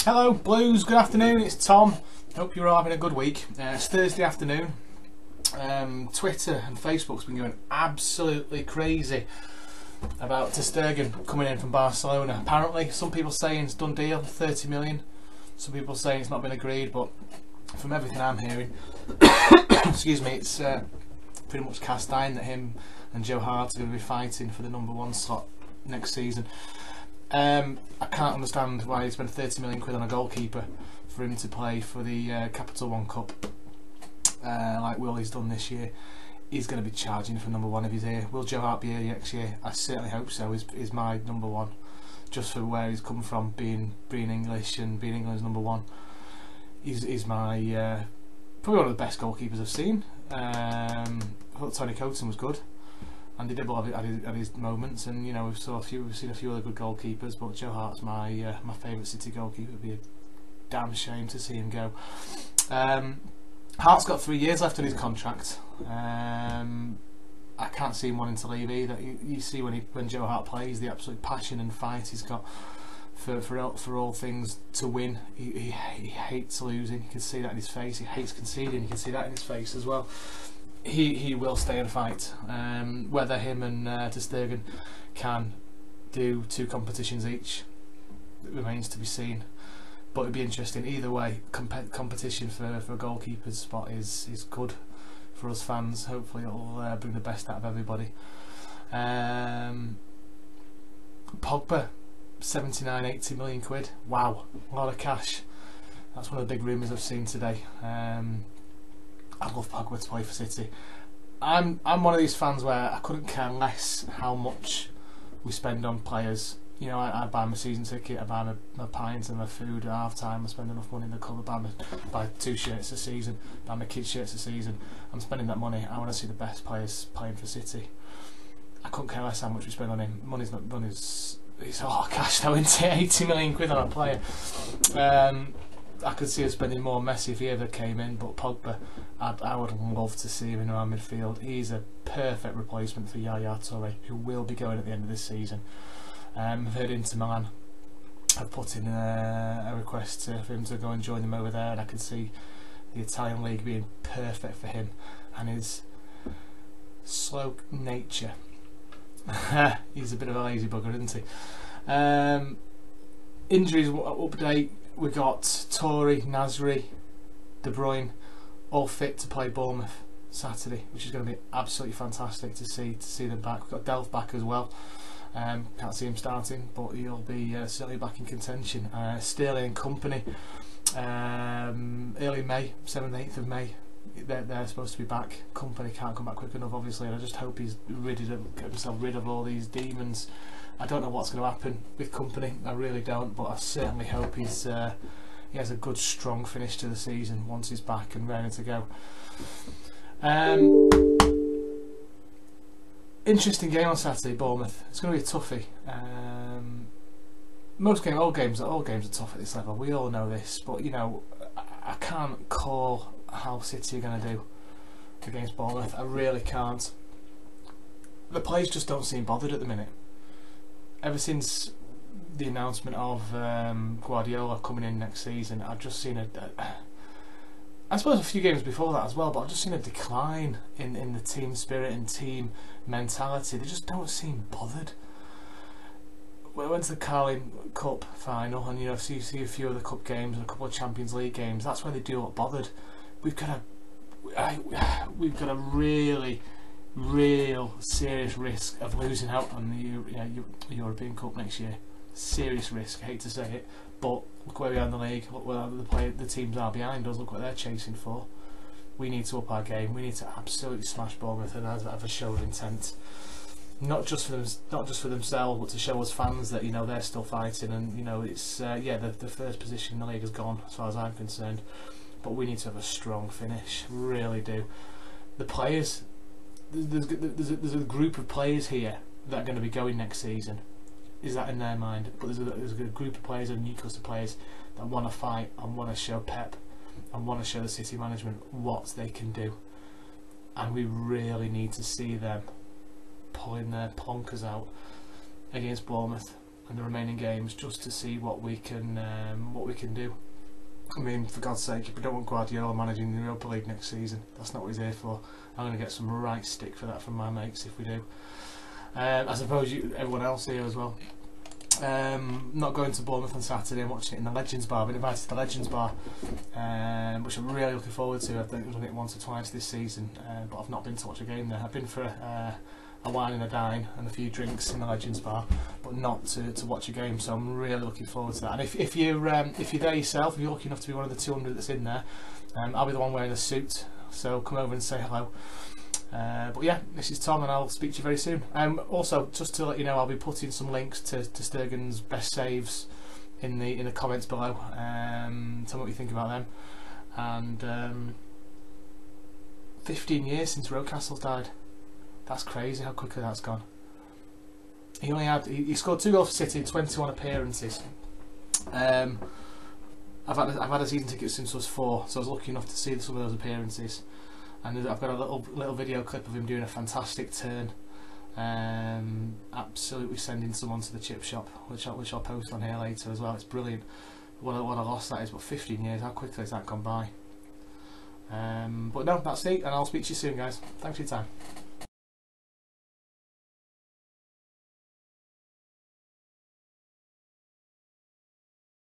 Hello Blues, good afternoon, it's Tom. Hope you're all having a good week. It's Thursday afternoon. Twitter and Facebook's been going absolutely crazy about Stegen coming in from Barcelona. Apparently some people saying it's done deal, 30 million. Some people saying it's not been agreed, but from everything I'm hearing excuse me, it's pretty much cast iron that him and Joe Hart are going to be fighting for the #1 slot next season. I can't understand why he spent 30 million quid on a goalkeeper for him to play for the Capital One Cup like Willie's done this year. He's going to be charging for #1 if he's here. Will Joe Hart be here next year? I certainly hope so. He's my #1, just for where he's come from, being English and being England's #1. He's my probably one of the best goalkeepers I've seen. I thought Tony Coton was good, and he did well at his moments, and you know we've seen a few other good goalkeepers, but Joe Hart's my favourite City goalkeeper. It'd be a damn shame to see him go. Hart's got 3 years left on his contract. I can't see him wanting to leave either. You see when Joe Hart plays, the absolute passion and fight he's got for all things to win. He hates losing. You can see that in his face. He hates conceding. You can see that in his face as well. He will stay and fight. Whether him and Stegen can do 2 competitions each remains to be seen. But it'd be interesting either way. Competition for a goalkeeper's spot is good for us fans. Hopefully it'll bring the best out of everybody. Pogba, 79-80 million quid. Wow, a lot of cash. That's one of the big rumours I've seen today. I love Pogba to play for City. I'm one of these fans where I couldn't care less how much we spend on players. You know, I buy my season ticket, I buy my pints and my food at half time. I spend enough money in the club, buy 2 shirts a season, buy my kids' shirts a season. I'm spending that money. I want to see the best players playing for City. I couldn't care less how much we spend on him. It's all cash though, isn't it? 80 million quid on a player. I could see us spending more Messi if he ever came in, but Pogba, I would love to see him in our midfield. He's a perfect replacement for Yaya Toure, who will be going at the end of this season. I've heard Inter Milan have put in a request for him to go and join them over there, and I can see the Italian league being perfect for him and his slow nature. He's a bit of a lazy bugger, isn't he? Injuries update. We got Toure, Nasri, De Bruyne all fit to play Bournemouth Saturday, which is going to be absolutely fantastic to see them back. We've got Delph back as well. Can't see him starting, but he'll be certainly back in contention. Sterling and company, early May, 7th, 8th of May, they're supposed to be back. Company can't come back quick enough, obviously, and I just hope he's get himself rid of all these demons. I don't know what's going to happen with company, I really don't, but I certainly hope he has a good strong finish to the season once he's back and ready to go. Interesting game on Saturday, Bournemouth. It's going to be a toughie. All games are tough at this level. We all know this, but you know, I can't call how City are going to do against Bournemouth. I really can't. The players just don't seem bothered at the minute. Ever since the announcement of Guardiola coming in next season, I've just seen I suppose a few games before that as well, but I've just seen a decline in the team spirit and team mentality. They just don't seem bothered. We went to the Carling Cup final, and you know, see a few of the cup games and a couple of Champions League games. That's when they do look bothered. We've got a real serious risk of losing out on the European Cup next year. Serious risk. I hate to say it, but look where we are in the league. Look where the teams are behind us. Look what they're chasing for. We need to up our game. We need to absolutely smash Bournemouth and have a show of intent. Not just for themselves, but to show us fans that you know they're still fighting. And you know it's the first position in the league is gone as far as I'm concerned. But we need to have a strong finish. Really do. The players. There's a group of players here that are going to be going next season. Is that in their mind? But there's a group of players and Newcastle players that want to fight and want to show Pep and want to show the City management what they can do, and we really need to see them pulling their plonkers out against Bournemouth in the remaining games, just to see what we can do. I mean, for God's sake, if we don't want Guardiola managing the Europa League next season, that's not what he's here for. I'm going to get some right stick for that from my mates if we do. I suppose everyone else here as well. Not going to Bournemouth on Saturday and watching it in the Legends Bar. I've been invited to the Legends Bar, which I'm really looking forward to. I think I've done it once or twice this season, but I've not been to watch a game there. I've been for a wine and a dine and a few drinks in the Legends Bar, but not to watch a game. So I'm really looking forward to that. And if you're there yourself, if you're lucky enough to be one of the 200 that's in there, I'll be the one wearing a suit. So come over and say hello. But yeah, this is Tom, and I'll speak to you very soon. Also, just to let you know, I'll be putting some links to Stegen's best saves in the comments below. Tell me what you think about them. And 15 years since Rocastle's died. That's crazy how quickly that's gone. He scored 2 goals for City in 21 appearances. I've had a season ticket since I was 4, so I was lucky enough to see some of those appearances. And I've got a little video clip of him doing a fantastic turn, absolutely sending someone to the chip shop, which I'll post on here later as well. It's brilliant. What a loss that is, but 15 years, how quickly has that gone by? But no, that's it, and I'll speak to you soon, guys. Thanks for your time.